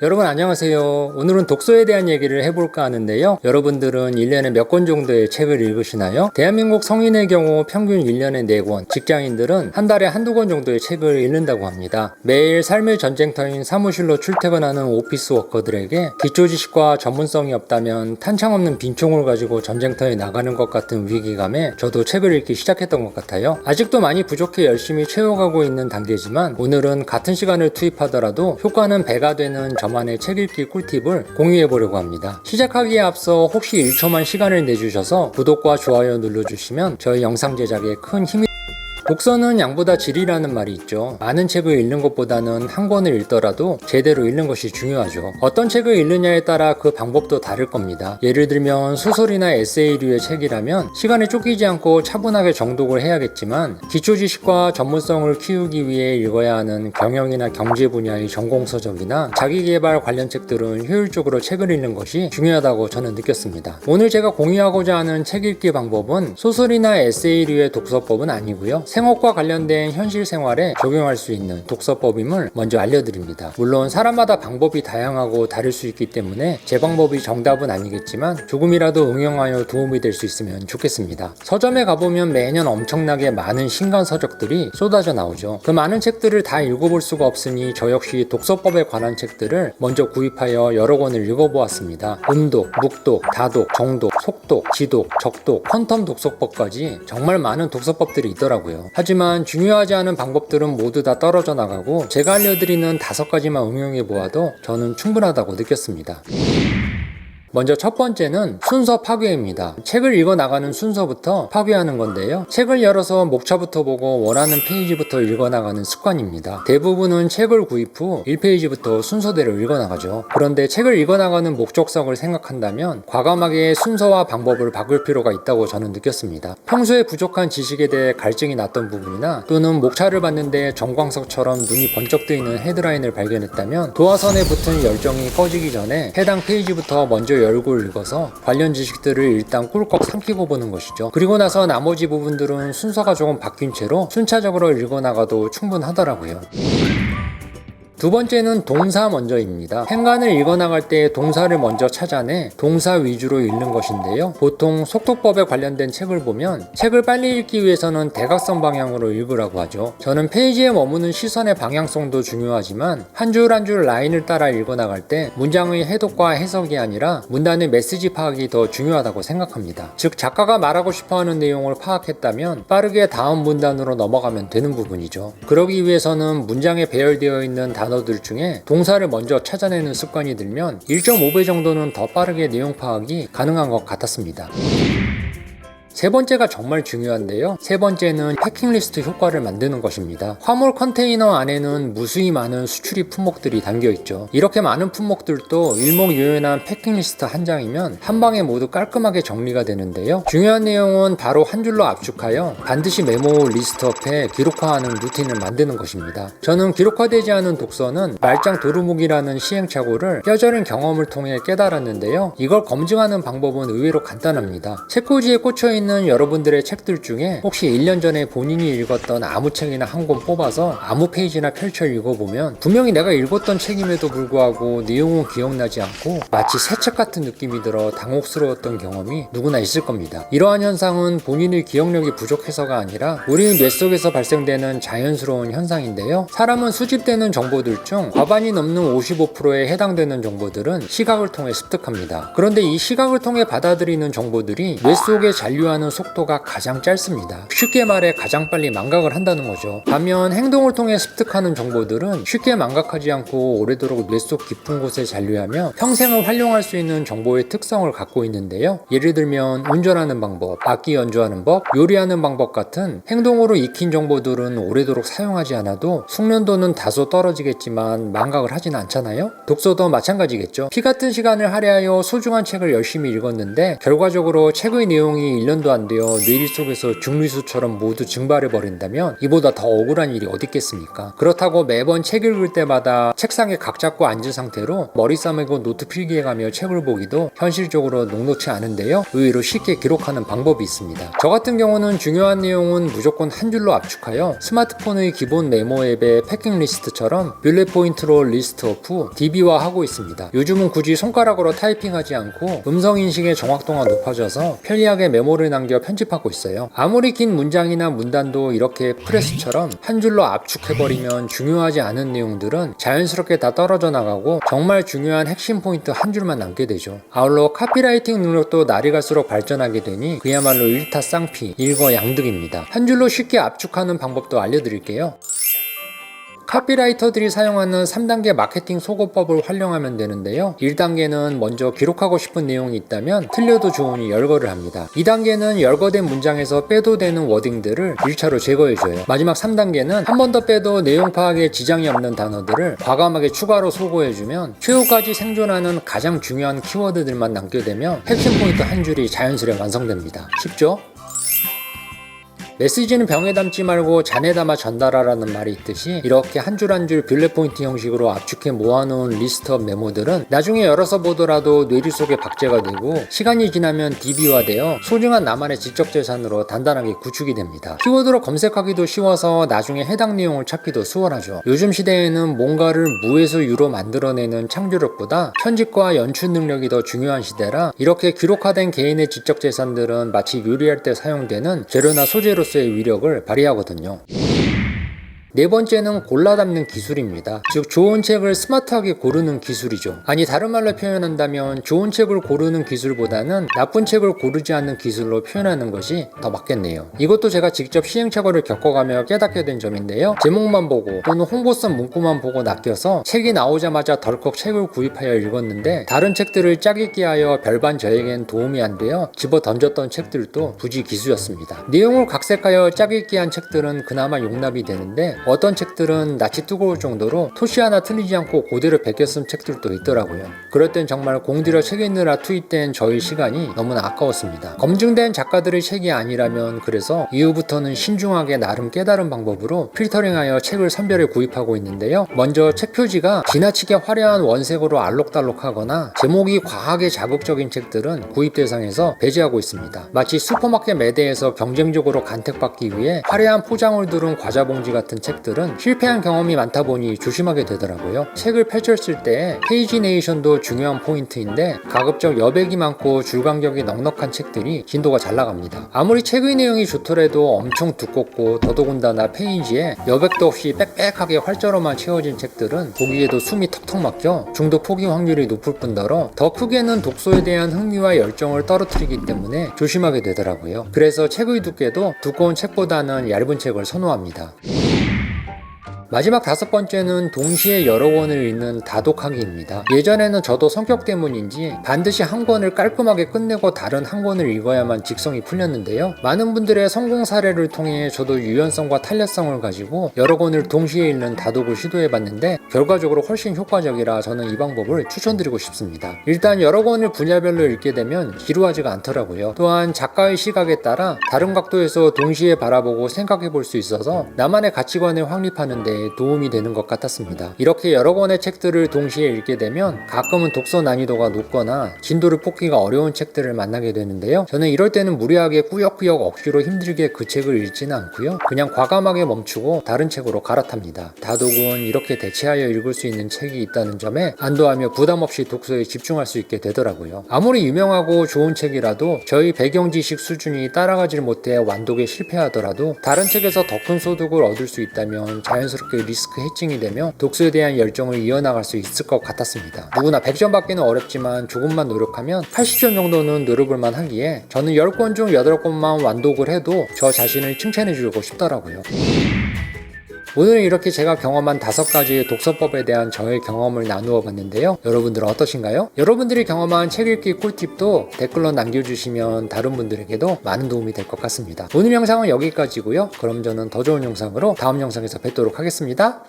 여러분 안녕하세요. 오늘은 독서에 대한 얘기를 해볼까 하는데요. 여러분들은 1년에 몇 권 정도의 책을 읽으시나요? 대한민국 성인의 경우 평균 1년에 4권, 직장인들은 한 달에 한두 권 정도의 책을 읽는다고 합니다. 매일 삶의 전쟁터인 사무실로 출퇴근하는 오피스 워커들에게 기초지식과 전문성이 없다면 탄창 없는 빈총을 가지고 전쟁터에 나가는 것 같은 위기감에 저도 책을 읽기 시작했던 것 같아요. 아직도 많이 부족해 열심히 채워가고 있는 단계지만 오늘은 같은 시간을 투입하더라도 효과는 배가 되는 저만의 책 읽기 꿀팁을 공유해보려고 합니다. 시작하기에 앞서 혹시 1초만 시간을 내주셔서 구독과 좋아요 눌러주시면 저희 영상 제작에 큰 힘이 독서는 양보다 질이라는 말이 있죠. 많은 책을 읽는 것보다는 한 권을 읽더라도 제대로 읽는 것이 중요하죠. 어떤 책을 읽느냐에 따라 그 방법도 다를 겁니다. 예를 들면 소설이나 에세이류의 책이라면 시간에 쫓기지 않고 차분하게 정독을 해야겠지만 기초지식과 전문성을 키우기 위해 읽어야 하는 경영이나 경제 분야의 전공서적이나 자기계발 관련 책들은 효율적으로 책을 읽는 것이 중요하다고 저는 느꼈습니다. 오늘 제가 공유하고자 하는 책 읽기 방법은 소설이나 에세이류의 독서법은 아니고요. 생업과 관련된 현실 생활에 적용할 수 있는 독서법임을 먼저 알려드립니다. 물론 사람마다 방법이 다양하고 다를 수 있기 때문에 제 방법이 정답은 아니겠지만 조금이라도 응용하여 도움이 될 수 있으면 좋겠습니다. 서점에 가보면 매년 엄청나게 많은 신간 서적들이 쏟아져 나오죠. 그 많은 책들을 다 읽어볼 수가 없으니 저 역시 독서법에 관한 책들을 먼저 구입하여 여러 권을 읽어보았습니다. 음독, 묵독, 다독, 정독, 속독, 지독, 적독, 퀀텀 독서법까지 정말 많은 독서법들이 있더라고요. 하지만 중요하지 않은 방법들은 모두 다 떨어져 나가고 제가 알려드리는 5가지만 응용해 보아도 저는 충분하다고 느꼈습니다. 먼저 첫 번째는 순서 파괴입니다. 책을 읽어 나가는 순서부터 파괴하는 건데요. 책을 열어서 목차부터 보고 원하는 페이지부터 읽어 나가는 습관입니다. 대부분은 책을 구입 후 1페이지부터 순서대로 읽어 나가죠. 그런데 책을 읽어 나가는 목적성을 생각한다면 과감하게 순서와 방법을 바꿀 필요가 있다고 저는 느꼈습니다. 평소에 부족한 지식에 대해 갈증이 났던 부분이나 또는 목차를 봤는데 정광석처럼 눈이 번쩍 뜨이는 헤드라인을 발견했다면 도화선에 붙은 열정이 꺼지기 전에 해당 페이지부터 먼저 열고 읽어서 관련 지식들을 일단 꿀꺽 삼키고 보는 것이죠. 그리고 나서 나머지 부분들은 순서가 조금 바뀐 채로 순차적으로 읽어나가도 충분하더라고요. 두 번째는 동사 먼저입니다. 행간을 읽어나갈 때 동사를 먼저 찾아내 동사 위주로 읽는 것인데요. 보통 속독법에 관련된 책을 보면 책을 빨리 읽기 위해서는 대각선 방향으로 읽으라고 하죠. 저는 페이지에 머무는 시선의 방향성도 중요하지만 한 줄 한 줄 라인을 따라 읽어나갈 때 문장의 해독과 해석이 아니라 문단의 메시지 파악이 더 중요하다고 생각합니다. 즉 작가가 말하고 싶어하는 내용을 파악했다면 빠르게 다음 문단으로 넘어가면 되는 부분이죠. 그러기 위해서는 문장에 배열되어 있는 단어들 중에 동사를 먼저 찾아내는 습관이 들면 1.5배 정도는 더 빠르게 내용 파악이 가능한 것 같았습니다. 세 번째가 정말 중요한데요. 세 번째는 패킹리스트 효과를 만드는 것입니다. 화물 컨테이너 안에는 무수히 많은 수출입 품목들이 담겨있죠. 이렇게 많은 품목들도 일목요연한 패킹리스트 한 장이면 한 방에 모두 깔끔하게 정리가 되는데요. 중요한 내용은 바로 한 줄로 압축하여 반드시 메모 리스트업해 기록화하는 루틴을 만드는 것입니다. 저는 기록화되지 않은 독서는 말짱 도루묵이라는 시행착오를 뼈저린 경험을 통해 깨달았는데요. 이걸 검증하는 방법은 의외로 간단합니다. 책꽂이에 꽂혀있는 여러분들의 책들 중에 혹시 1년 전에 본인이 읽었던 아무 책이나 한 권 뽑아서 아무 페이지나 펼쳐 읽어보면 분명히 내가 읽었던 책임에도 불구하고 내용은 기억나지 않고 마치 새 책 같은 느낌이 들어 당혹스러웠던 경험이 누구나 있을 겁니다. 이러한 현상은 본인의 기억력이 부족해서가 아니라 우리 뇌 속에서 발생되는 자연스러운 현상인데요. 사람은 수집되는 정보들 중 과반이 넘는 55%에 해당되는 정보들은 시각을 통해 습득합니다. 그런데 이 시각을 통해 받아들이는 정보들이 뇌 속에 잔류하는 속도가 가장 짧습니다. 쉽게 말해 가장 빨리 망각을 한다는 거죠. 반면 행동을 통해 습득하는 정보들은 쉽게 망각하지 않고 오래도록 뇌 속 깊은 곳에 잔류하며 평생을 활용할 수 있는 정보의 특성을 갖고 있는데요. 예를 들면 운전하는 방법, 악기 연주하는 법, 요리하는 방법 같은 행동으로 익힌 정보들은 오래도록 사용하지 않아도 숙련도는 다소 떨어지겠지만 망각을 하진 않잖아요. 독서도 마찬가지겠죠. 피 같은 시간을 할애하여 소중한 책을 열심히 읽었는데 결과적으로 책의 내용이 1년 발현도 안 되어 뇌리 속에서 중리수처럼 모두 증발해버린다면 이보다 더 억울한 일이 어디 있겠습니까? 그렇다고 매번 책 읽을 때마다 책상에 각 잡고 앉은 상태로 머리 싸매고 노트 필기해가며 책을 보기도 현실적으로 녹록치 않은데요. 의외로 쉽게 기록하는 방법이 있습니다. 저 같은 경우는 중요한 내용은 무조건 한 줄로 압축하여 스마트폰의 기본 메모 앱의 패킹 리스트처럼 뷰렛 포인트로 리스트업 후 DB화하고 있습니다. 요즘은 굳이 손가락으로 타이핑하지 않고 음성인식의 정확도가 높아져서 편리하게 메모를 남겨 편집하고 있어요. 아무리 긴 문장이나 문단도 이렇게 프레스처럼 한 줄로 압축해버리면 중요하지 않은 내용들은 자연스럽게 다 떨어져 나가고 정말 중요한 핵심 포인트 한 줄만 남게 되죠. 아울러 카피라이팅 능력도 날이 갈수록 발전하게 되니 그야말로 일타쌍피, 일거양득입니다. 한 줄로 쉽게 압축하는 방법도 알려드릴게요. 카피라이터들이 사용하는 3단계 마케팅 속어법을 활용하면 되는데요. 1단계는 먼저 기록하고 싶은 내용이 있다면 틀려도 좋으니 열거를 합니다. 2단계는 열거된 문장에서 빼도 되는 워딩들을 1차로 제거해줘요. 마지막 3단계는 한 번 더 빼도 내용 파악에 지장이 없는 단어들을 과감하게 추가로 소거해주면 최후까지 생존하는 가장 중요한 키워드들만 남게 되면 핵심 포인트 한 줄이 자연스레 완성됩니다. 쉽죠? 메시지는 병에 담지 말고 잔에 담아 전달하라는 말이 있듯이 이렇게 한 줄 한 줄 뷰렛 포인트 형식으로 압축해 모아놓은 리스트업 메모들은 나중에 열어서 보더라도 뇌리 속에 박제가 되고 시간이 지나면 DB화되어 소중한 나만의 지적재산으로 단단하게 구축이 됩니다. 키워드로 검색하기도 쉬워서 나중에 해당 내용을 찾기도 수월하죠. 요즘 시대에는 뭔가를 무에서 유로 만들어내는 창조력보다 편집과 연출 능력이 더 중요한 시대라 이렇게 기록화된 개인의 지적재산들은 마치 요리할 때 사용되는 재료나 소재로 의 위력을 발휘하거든요. 네 번째는 골라 담는 기술입니다. 즉 좋은 책을 스마트하게 고르는 기술이죠. 아니 다른 말로 표현한다면 좋은 책을 고르는 기술보다는 나쁜 책을 고르지 않는 기술로 표현하는 것이 더 맞겠네요. 이것도 제가 직접 시행착오를 겪어가며 깨닫게 된 점인데요. 제목만 보고 또는 홍보성 문구만 보고 낚여서 책이 나오자마자 덜컥 책을 구입하여 읽었는데 다른 책들을 짜깁기 하여 별반 저에겐 도움이 안 되어 집어 던졌던 책들도 부지 기수였습니다. 내용을 각색하여 짜깁기한 책들은 그나마 용납이 되는데 어떤 책들은 낯이 뜨거울 정도로 토시 하나 틀리지 않고 그대로 베껴 쓴 책들도 있더라고요. 그럴 땐 정말 공들여 책 읽느라 투입된 저의 시간이 너무나 아까웠습니다. 검증된 작가들의 책이 아니라면 그래서 이후부터는 신중하게 나름 깨달은 방법으로 필터링하여 책을 선별해 구입하고 있는데요. 먼저 책 표지가 지나치게 화려한 원색으로 알록달록하거나 제목이 과하게 자극적인 책들은 구입 대상에서 배제하고 있습니다. 마치 슈퍼마켓 매대에서 경쟁적으로 간택받기 위해 화려한 포장을 두른 과자 봉지 같은 책들은 실패한 경험이 많다 보니 조심하게 되더라고요. 책을 펼쳤을 때 페이지네이션도 중요한 포인트인데 가급적 여백이 많고 줄간격이 넉넉한 책들이 진도가 잘 나갑니다. 아무리 책의 내용이 좋더라도 엄청 두껍고 더더군다나 페이지에 여백도 없이 빽빽하게 활자로만 채워진 책들은 보기에도 숨이 턱턱 막혀 중도 포기 확률이 높을 뿐더러 더 크게는 독서에 대한 흥미와 열정을 떨어뜨리기 때문에 조심하게 되더라고요. 그래서 책의 두께도 두꺼운 책보다는 얇은 책을 선호합니다. 마지막 5번째는 동시에 여러 권을 읽는 다독하기입니다. 예전에는 저도 성격 때문인지 반드시 한 권을 깔끔하게 끝내고 다른 한 권을 읽어야만 직성이 풀렸는데요. 많은 분들의 성공 사례를 통해 저도 유연성과 탄력성을 가지고 여러 권을 동시에 읽는 다독을 시도해봤는데 결과적으로 훨씬 효과적이라 저는 이 방법을 추천드리고 싶습니다. 일단 여러 권을 분야별로 읽게 되면 지루하지가 않더라고요. 또한 작가의 시각에 따라 다른 각도에서 동시에 바라보고 생각해볼 수 있어서 나만의 가치관을 확립하는 데 도움이 되는 것 같았습니다. 이렇게 여러 권의 책들을 동시에 읽게 되면 가끔은 독서 난이도가 높거나 진도를 뽑기가 어려운 책들을 만나게 되는데요. 저는 이럴 때는 무리하게 꾸역꾸역 억지로 힘들게 그 책을 읽지는 않고요. 그냥 과감하게 멈추고 다른 책으로 갈아탑니다. 다독은 이렇게 대체하여 읽을 수 있는 책이 있다는 점에 안도하며 부담 없이 독서에 집중할 수 있게 되더라고요. 아무리 유명하고 좋은 책이라도 저희 배경 지식 수준이 따라가질 못해 완독에 실패하더라도 다른 책에서 더 큰 소득을 얻을 수 있다면 자연스럽게 리스크 해칭이 되며 독서에 대한 열정을 이어나갈 수 있을 것 같았습니다. 누구나 100점 받기는 어렵지만 조금만 노력하면 80점 정도는 노려볼만 하기에 저는 10권 중 8권만 완독을 해도 저 자신을 칭찬해주고 싶더라고요. 오늘 이렇게 제가 경험한 5가지의 독서법에 대한 저의 경험을 나누어 봤는데요. 여러분들은 어떠신가요? 여러분들이 경험한 책 읽기 꿀팁도 댓글로 남겨주시면 다른 분들에게도 많은 도움이 될 것 같습니다. 오늘 영상은 여기까지고요. 그럼 저는 더 좋은 영상으로 다음 영상에서 뵙도록 하겠습니다.